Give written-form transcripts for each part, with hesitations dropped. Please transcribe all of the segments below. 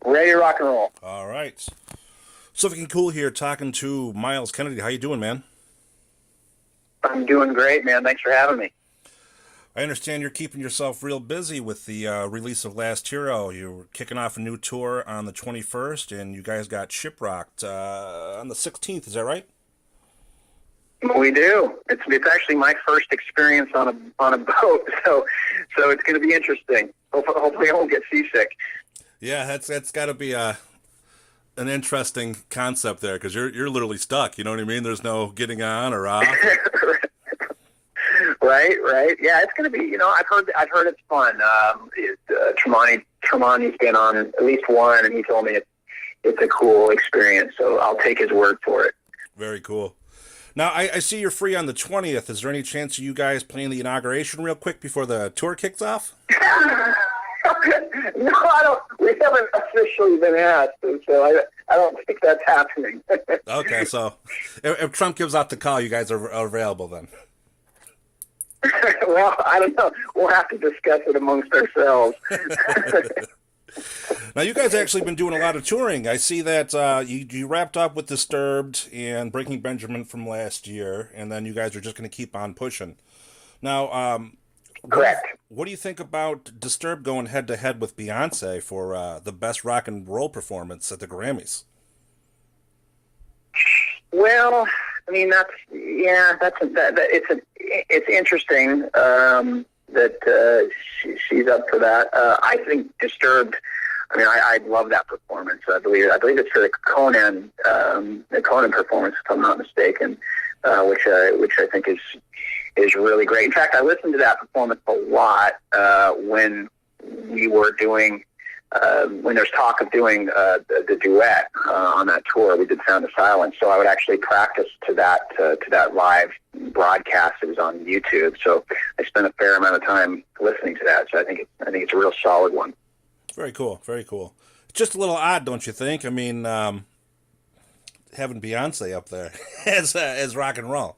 Ready to rock and roll. All right. Something cool here talking to Myles Kennedy. How you doing, man? I'm doing great, man. Thanks for having me. I understand you're keeping yourself real busy with the release of Last Hero. You're kicking off a new tour on the 21st, and you guys got Shiprocked on the 16th. Is that right? We do. It's actually my first experience on a boat, so it's going to be interesting. Hopefully, I won't get seasick. Yeah, that's got to be an interesting concept there because you're literally stuck. You know what I mean? There's no getting on or off. Right. Yeah, it's going to be. I've heard it's fun. Tremonti's been on at least one, and he told me it's a cool experience. So I'll take his word for it. Very cool. Now, I see you're free on the 20th. Is there any chance of you guys playing the Inaugeration real quick before the tour kicks off? No, I don't. We haven't officially been asked, so I don't think that's happening. Okay, so if Trump gives out the call, you guys are available then. Well, I don't know. We'll have to discuss it amongst ourselves. Now, you guys actually been doing a lot of touring. I see that you wrapped up with Disturbed and Breaking Benjamin from last year, and then you guys are just going to keep on pushing. Now, Correct. what do you think about Disturbed going head-to-head with Beyonce for the best rock and roll performance at the Grammys? Well, I mean it's interesting that she's up for that. I think Disturbed. I mean, I love that performance. I believe it's for the Conan performance, if I'm not mistaken, which I think is really great. In fact, I listened to that performance a lot when we were doing. When there's talk of doing the duet on that tour, we did Sound of Silence. So I would actually practice to that live broadcast. It was on YouTube. So I spent a fair amount of time listening to that. So I think it's a real solid one. Very cool. Very cool. Just a little odd, don't you think? I mean, having Beyonce up there as rock and roll.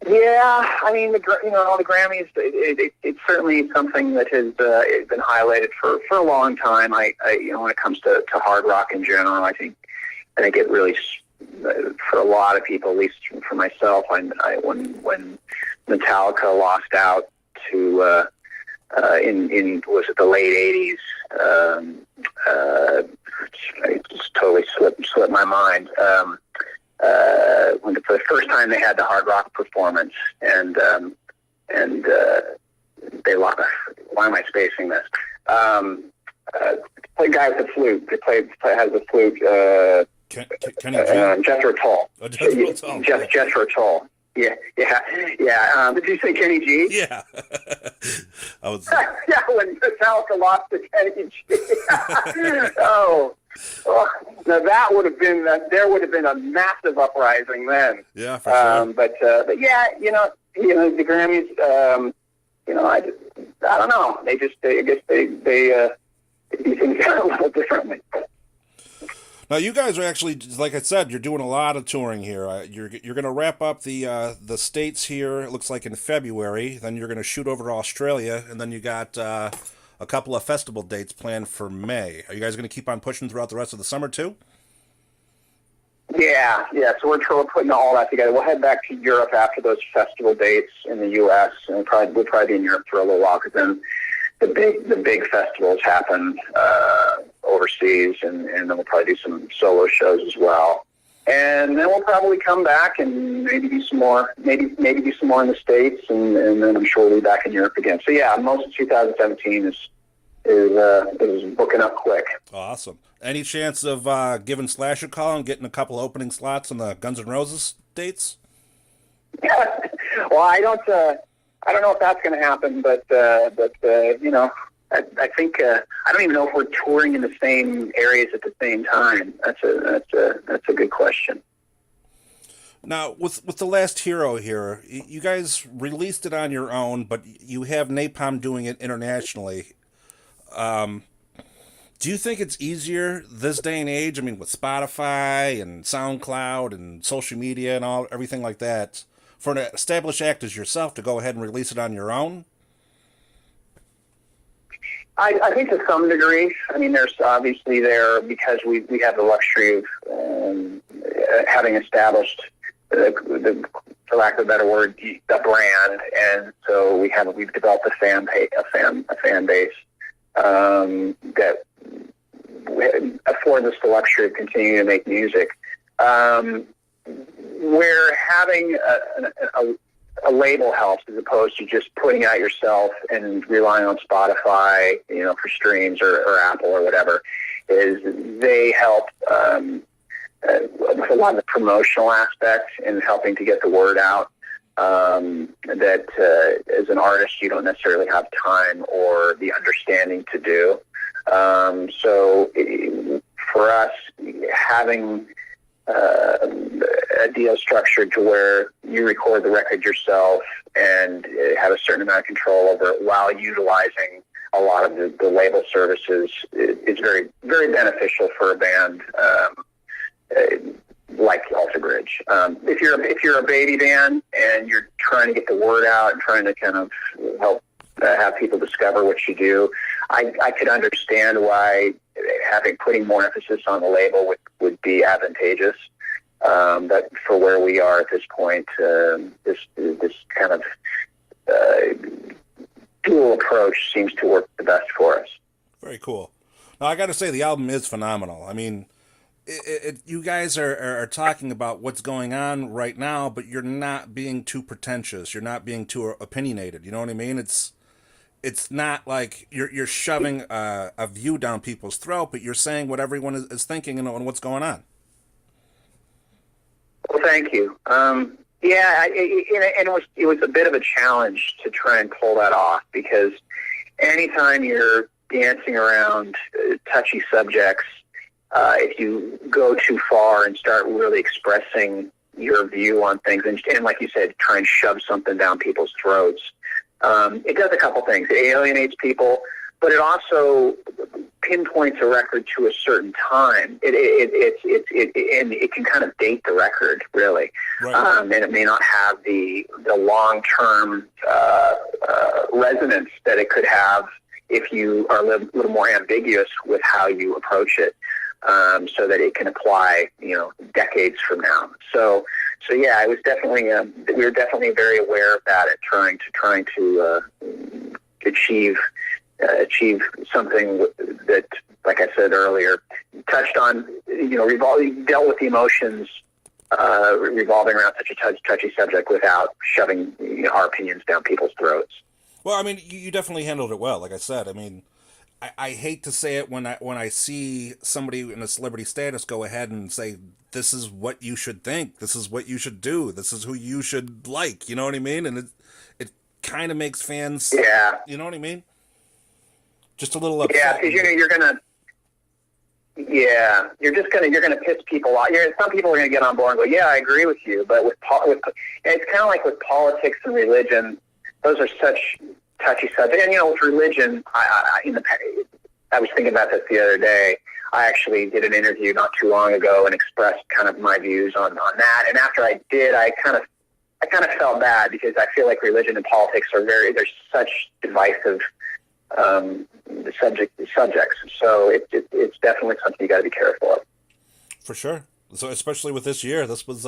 Yeah, I mean, the Grammys. It's certainly something that has been highlighted for a long time. I when it comes to hard rock in general, I think it really, for a lot of people, at least for myself, when Metallica lost out to in was it the late '80s? It just totally slipped my mind. When for the first time they had the hard rock performance, and they lost. Why am I spacing this? Play guy with the flute. Has the flute. Kenny G? Jethro Tull. Oh, Jethro Tull. Jethro Tull. Yeah. Did you say Kenny G? Yeah. I was. Yeah, when Metallica lost to Kenny G. Oh, now that would have been there would have been a massive uprising then. Yeah, for sure. But yeah, the Grammys. I don't know. I guess they do things a little differently. Now, you guys are actually, like I said, you're doing a lot of touring here. You're going to wrap up the States here, it looks like in February. Then you're going to shoot over to Australia, and then you got a couple of festival dates planned for May. Are you guys going to keep on pushing throughout the rest of the summer, too? Yeah. So we're putting all that together. We'll head back to Europe after those festival dates in the U.S., and we'll probably be in Europe for a little while, because then the big festivals happen overseas, and then we'll probably do some solo shows as well. And then we'll probably come back and maybe do some more, maybe do some more in the States, and then I'm sure we'll be back in Europe again. So yeah, most of 2017 is booking up quick. Awesome. Any chance of giving Slash a call and getting a couple opening slots on the Guns N' Roses dates? Well, I don't know if that's going to happen, but I think I don't even know if we're touring in the same areas at the same time. That's a good question. Now, with the Last Hero here, you guys released it on your own, but you have Napalm doing it internationally. Do you think it's easier this day and age? I mean, with Spotify and SoundCloud and social media and everything like that, for an established act as yourself to go ahead and release it on your own? I think to some degree. I mean, there's obviously because we have the luxury of having established for lack of a better word, the brand, and so we've developed a fan base that affords us the luxury of continuing to make music. Where having a label helps, as opposed to just putting out yourself and relying on Spotify, for streams or Apple or whatever, is they help with a lot of the promotional aspects and helping to get the word out. That as an artist, you don't necessarily have time or the understanding to do. So for us, having a deal structured to where you record the record yourself and have a certain amount of control over it while utilizing a lot of the label services is very, very beneficial for a band like Alter Bridge. If you're a baby band and you're trying to get the word out and trying to kind of help have people discover what you do, I could understand why putting more emphasis on the label would be advantageous. But for where we are at this point, this kind of dual approach seems to work the best for us. Very cool. Now, I got to say, the album is phenomenal. I mean, you guys are talking about what's going on right now, but you're not being too pretentious. You're not being too opinionated. You know what I mean? It's not like you're shoving a view down people's throat, but you're saying what everyone is thinking and what's going on. Well, thank you. Yeah, it was a bit of a challenge to try and pull that off, because anytime you're dancing around touchy subjects, if you go too far and start really expressing your view on things, and like you said, try and shove something down people's throats, it does a couple things. It alienates people, but it also pinpoints a record to a certain time. And it can kind of date the record, really. Right. And it may not have the long-term resonance that it could have if you are a little more ambiguous with how you approach it, so that it can apply, decades from now. So yeah, it was definitely we were definitely very aware of that, and trying to achieve something that, like I said earlier, touched on, dealt with the emotions revolving around such a touchy subject without shoving our opinions down people's throats. Well, I mean, you definitely handled it well. Like I said, I mean, I hate to say it when I see somebody in a celebrity status go ahead and say, this is what you should think, this is what you should do, this is who you should like, you know what I mean? And it kind of makes fans, you know what I mean? Just a little upset. Yeah, because you're gonna piss people off. Some people are gonna get on board and go, yeah, I agree with you. But it's kind of like with politics and religion; those are such touchy subjects. And with religion, I was thinking about this the other day. I actually did an interview not too long ago and expressed kind of my views on that. And after I did, I kind of felt bad, because I feel like religion and politics they're such divisive subjects. So it's definitely something you got to be careful of. For sure. So especially with this year, this was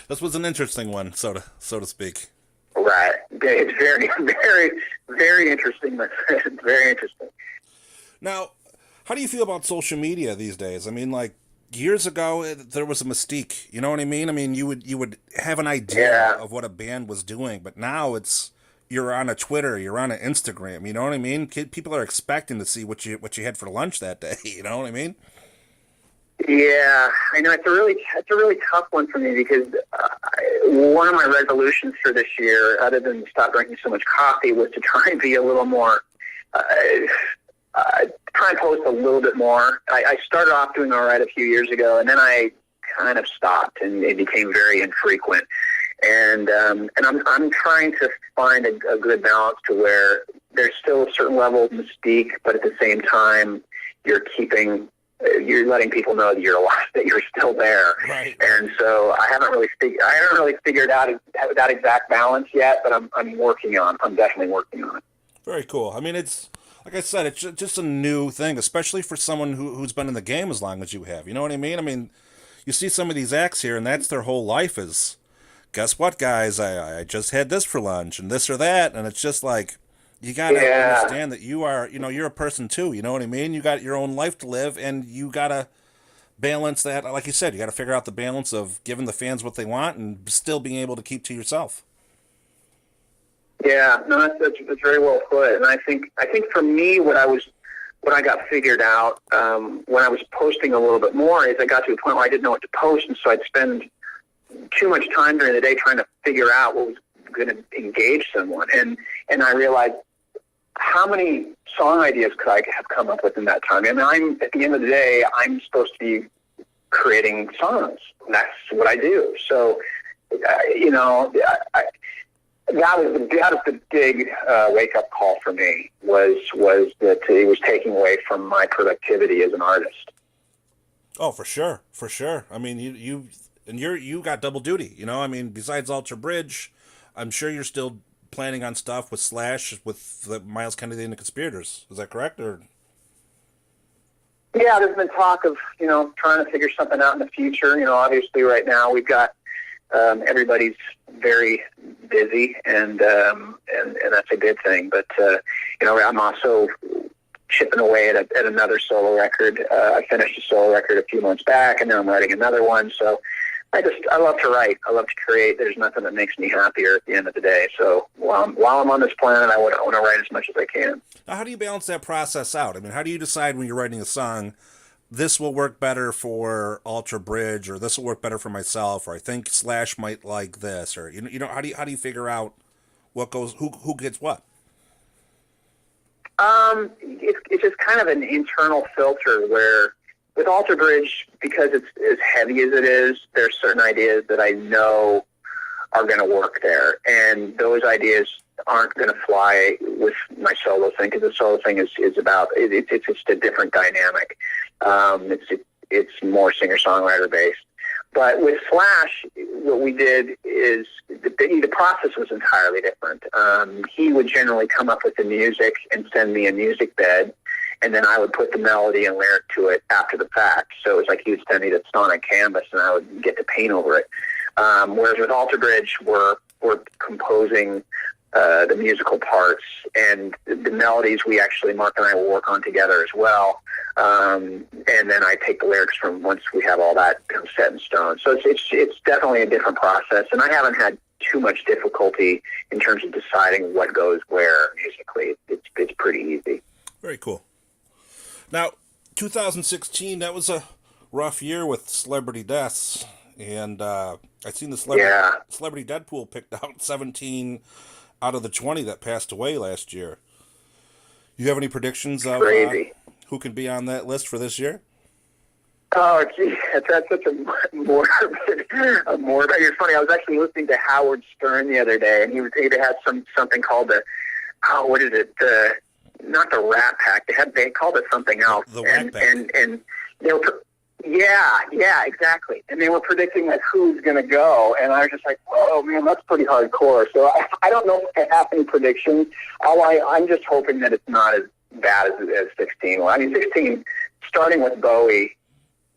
this was an interesting one, so to speak. Right. It's very, very, very interesting. It's very interesting. Now, how do you feel about social media these days? I mean, like, years ago, there was a mystique. You know what I mean? I mean, you would have an idea of what a band was doing, but now you're on a Twitter, you're on an Instagram. You know what I mean? People are expecting to see what you had for lunch that day. You know what I mean? Yeah, I know it's a really tough one for me, because one of my resolutions for this year, other than stop drinking so much coffee, was to try and be a little more. Try and post a little bit more. I started off doing all right a few years ago, and then I kind of stopped, and it became very infrequent. And I'm trying to find a good balance to where there's still a certain level of mystique, but at the same time, you're letting people know that you're alive, that you're still there. Right. And so I haven't really figured out that exact balance yet, but I'm definitely working on it. Very cool. I mean, it's Like I said, it's just a new thing, especially for someone who's been in the game as long as you have. You know what I mean? I mean, you see some of these acts here, and that's their whole life is, guess what, guys? I just had this for lunch and this or that, and it's just like, you got to Yeah, understand that you are, you're a person too. You know what I mean? You got your own life to live, and you got to balance that. Like you said, you got to figure out the balance of giving the fans what they want and still being able to keep to yourself. yeah, no, that's very well put. And I think for me, what I got figured out when I was posting a little bit more is I got to a point where I didn't know what to post, and so I'd spend too much time during the day trying to figure out what was going to engage someone, and I realized how many song ideas could I have come up with in that time. And I'm at the end of the day, I'm supposed to be creating songs. That's what I do. So, you know, that was the big wake up call for me was that it was taking away from my productivity as an artist. Oh, for sure, for sure. I mean, you got double duty. You know, I mean, besides Alter Bridge, I'm sure you're still planning on stuff with Slash, with the Myles Kennedy and the Conspirators. Is that correct? Or Yeah, there's been talk of trying to figure something out in the future. You know, obviously right now we've got everybody's very busy, and that's a good thing. But I'm also chipping away at another solo record. I finished a solo record a few months back, and now I'm writing another one. So I love to write. I love to create. There's nothing that makes me happier at the end of the day. So while I'm on this planet, I want to write as much as I can. now, how do you balance that process out? I mean, how do you decide when you're writing a song, this will work better for Alter Bridge, or this will work better for myself, or I think Slash might like this, or how do you figure out what goes who gets what? It's just kind of an internal filter where with Alter Bridge, because it's as heavy as it is, there's certain ideas that I know are going to work there, and those ideas aren't going to fly with my solo thing, because the solo thing is about it's just a different dynamic. It's more singer-songwriter based. But with Slash, what we did is the process was entirely different. He would generally come up with the music and send me a music bed, and then I would put the melody and lyric to it after the fact. So it was like he would send me the sonic canvas, and I would get to paint over it. Whereas with Alter Bridge, we're composing the musical parts, and the melodies Mark and I will work on together as well. And then I take the lyrics from once we have all that kind of set in stone. So it's definitely a different process, and I haven't had too much difficulty in terms of deciding what goes where musically. It's pretty easy. Very cool. Now, 2016, that was a rough year with celebrity deaths, and I seen the celebrity Deadpool picked out 17 out of the 20 that passed away last year. You have any predictions of who can be on that list for this year? Oh, gee, that's such a morbid. It's funny. I was actually listening to Howard Stern the other day, and he had something called what is it? Not the Rat Pack. They called it something else. The Rat Pack. And they were. Yeah, exactly. And they were predicting that who's going to go, and I was just like, "Whoa, man, that's pretty hardcore." So I don't know if I have any predictions. I'm just hoping that it's not as bad as 16. Well, I mean, 16, starting with Bowie,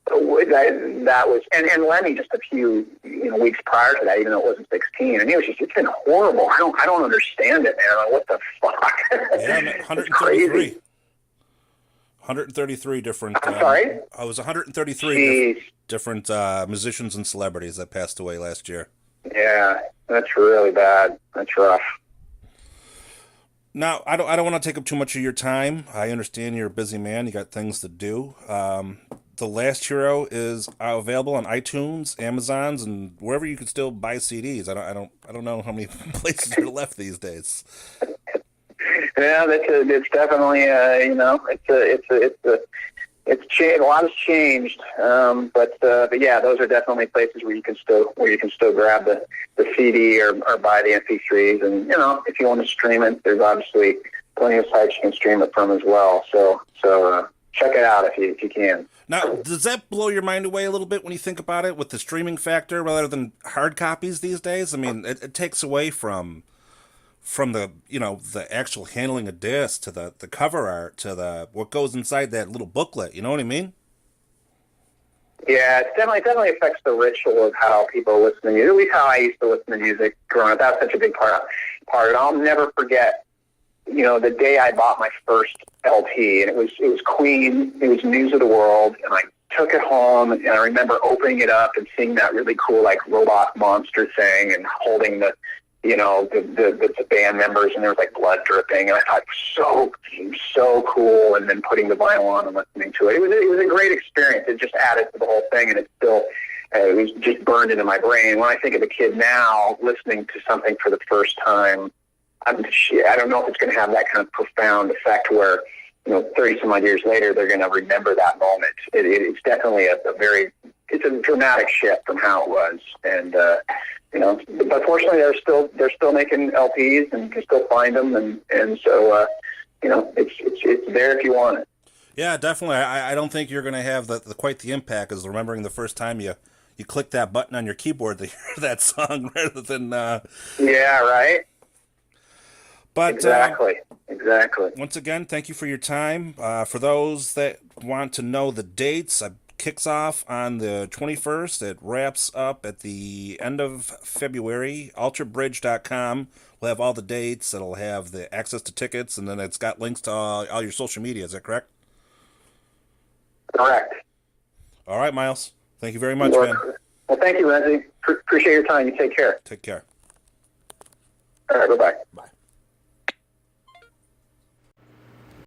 that was, and Lemmy just a few weeks prior to that, even though it wasn't 16, and it's been horrible. I don't understand it, man. Like, what the fuck? Yeah, 133. 133 different. I'm sorry? I was 133 different musicians and celebrities that passed away last year. Yeah, that's really bad. That's rough. Now, I don't want to take up too much of your time. I understand you're a busy man. You got things to do. The Last Hero is available on iTunes, Amazon's, and wherever you can still buy CDs. I don't know how many places are left these days. Yeah, it's definitely it's changed. A lot has changed, but yeah, those are definitely places where you can still grab the CD or buy the MP3s, and if you want to stream it, there's obviously plenty of sites you can stream it from as well. So check it out if you can. Now, does that blow your mind away a little bit when you think about it with the streaming factor rather than hard copies these days? I mean, it takes away from from the the actual handling of disc to the cover art to the what goes inside that little booklet. You know what I mean? Yeah, it definitely affects the ritual of how people listen to music. At least how I used to listen to music growing up. That's such a big part. And I'll never forget, the day I bought my first LP, and it was Queen. It was News of the World, and I took it home, and I remember opening it up and seeing that really cool like robot monster thing, and holding the band members, and there was like blood dripping, and I thought so cool. And then putting the vinyl on and listening to it, it was a great experience. It just added to the whole thing, and it was just burned into my brain. When I think of a kid now listening to something for the first time, I don't know if it's going to have that kind of profound effect where 30 some odd years later they're going to remember that moment. It's definitely it's a dramatic shift from how it was, and but fortunately they're still making LPs, and you can still find them, and so it's there if you want it. Yeah, definitely. I don't think you're going to have quite the impact as remembering the first time you click that button on your keyboard to hear that song rather than yeah, right. But exactly. Once again, thank you for your time. For those that want to know the dates, it kicks off on the 21st. It wraps up at the end of February. ultrabridge.com will have all the dates. It'll have the access to tickets, and then it's got links to all your social media. Is that correct? Correct. All right, Myles. Thank you very much, man. Well, thank you, Lindsay. Appreciate your time. You take care. Take care. All right, bye-bye. Bye.